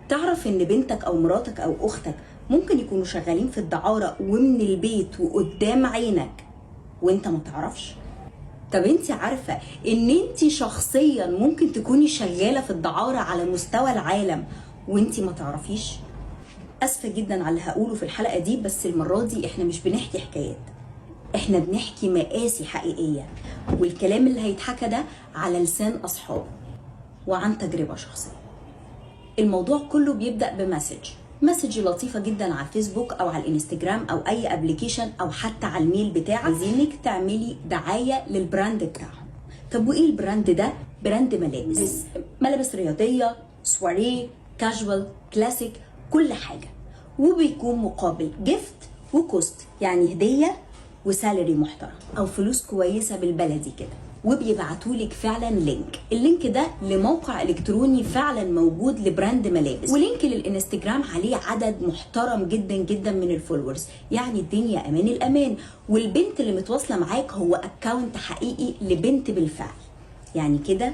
تعرف ان بنتك او مراتك او اختك ممكن يكونوا شغالين في الدعارة ومن البيت وقدام عينك وانت ما تعرفش؟ طب انت عارفة ان انت شخصيا ممكن تكوني شغالة في الدعارة على مستوى العالم وانت ما تعرفيش؟ اسفة جدا على اللي هقوله في الحلقة دي، بس المرة دي احنا مش بنحكي حكايات، احنا بنحكي مقاسي حقيقية، والكلام اللي هيتحكى ده على لسان اصحاب وعن تجربة شخصية. الموضوع كله بيبدأ مسج لطيفة جدا على الفيسبوك او على الانستجرام او اي ابليكيشن او حتى على الميل بتاعك، عايزينك تعملي دعاية للبراند بتاعهم. طب وايه البراند ده؟ براند ملابس رياضية، سواريه، كاجوال، كلاسيك، كل حاجة، وبيكون مقابل جيفت وكوست، يعني هدية وسالري محترم او فلوس كويسة بالبلدي كده، وبيبعتولك فعلا اللينك ده لموقع الكتروني فعلا موجود لبراند ملابس، ولينك للانستجرام عليه عدد محترم جدا جدا من الفولورز، يعني الدنيا امان الامان، والبنت اللي متواصله معاك هو اكاونت حقيقي لبنت بالفعل، يعني كده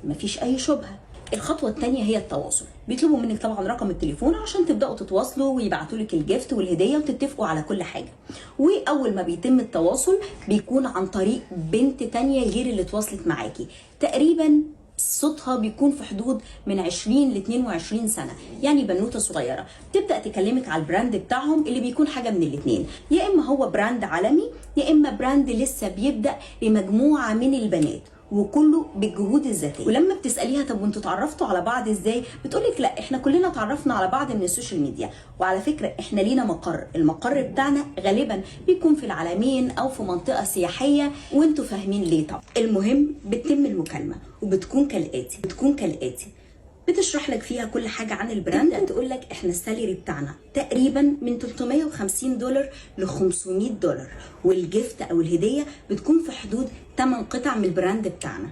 مفيش اي شبهه. الخطوه الثانيه هي التواصل، بيطلبوا منك طبعا رقم التليفون عشان تبداوا تتواصلوا ويبعتوا لك الجيفت والهديه وتتفقوا على كل حاجه. واول ما بيتم التواصل بيكون عن طريق بنت تانية غير اللي اتواصلت معاكي، تقريبا صوتها بيكون في حدود من 20 ل 22 سنه، يعني بنوته صغيره، تبدا تكلمك على البراند بتاعهم اللي بيكون حاجه من الاثنين، يا اما هو براند عالمي يا اما براند لسه بيبدا لمجموعه من البنات، وكله بالجهود الذاتيه. ولما بتساليها طب وانتوا اتعرفتوا على بعض ازاي، بتقولك لا احنا كلنا اتعرفنا على بعض من السوشيال ميديا، وعلى فكره احنا لينا المقر بتاعنا غالبا بيكون في العلمين او في منطقه سياحيه، وانتوا فاهمين ليه طبعا. المهم بتتم المكالمه وبتكون كالاتي بتشرح لك فيها كل حاجه عن البراند، تقول لك احنا السالري بتاعنا تقريبا من $350 ل $500، والجيفت او الهديه بتكون في حدود 8 قطع من البراند بتاعنا.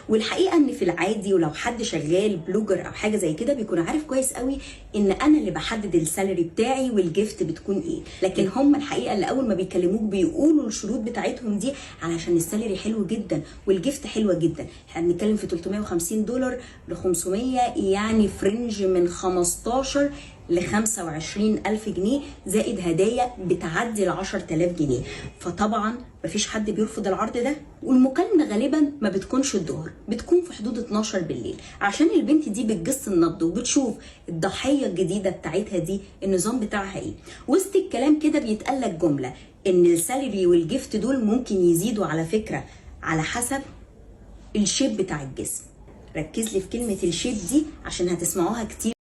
والحقيقه ان في العادي ولو حد شغال بلوجر او حاجه زي كده بيكون عارف كويس قوي ان انا اللي بحدد السالري بتاعي والجيفت بتكون ايه، لكن هم الحقيقه اللي اول ما بيكلموك بيقولوا الشروط بتاعتهم دي علشان السالري حلو جدا والجيفت حلوه جدا. احنا بنتكلم في $350 ل 500، يعني فرنج من 15 ل 25,000 جنيه، زائد هدايا بتعدي ل 10,000 جنيه، فطبعا مفيش حد بيرفض العرض ده. والمكالمه غالبا ما بتكونش الظهر، بتكون في حدود 12 بالليل، عشان البنت دي بتجس النبض وبتشوف الضحيه الجديده بتاعتها دي النظام بتاعها ايه. وسط الكلام كده بيتقال لك جمله ان السالري والجيفت دول ممكن يزيدوا على فكره على حسب الشيب بتاع الجسم. ركز لي في كلمه الشيب دي عشان هتسمعوها كتير.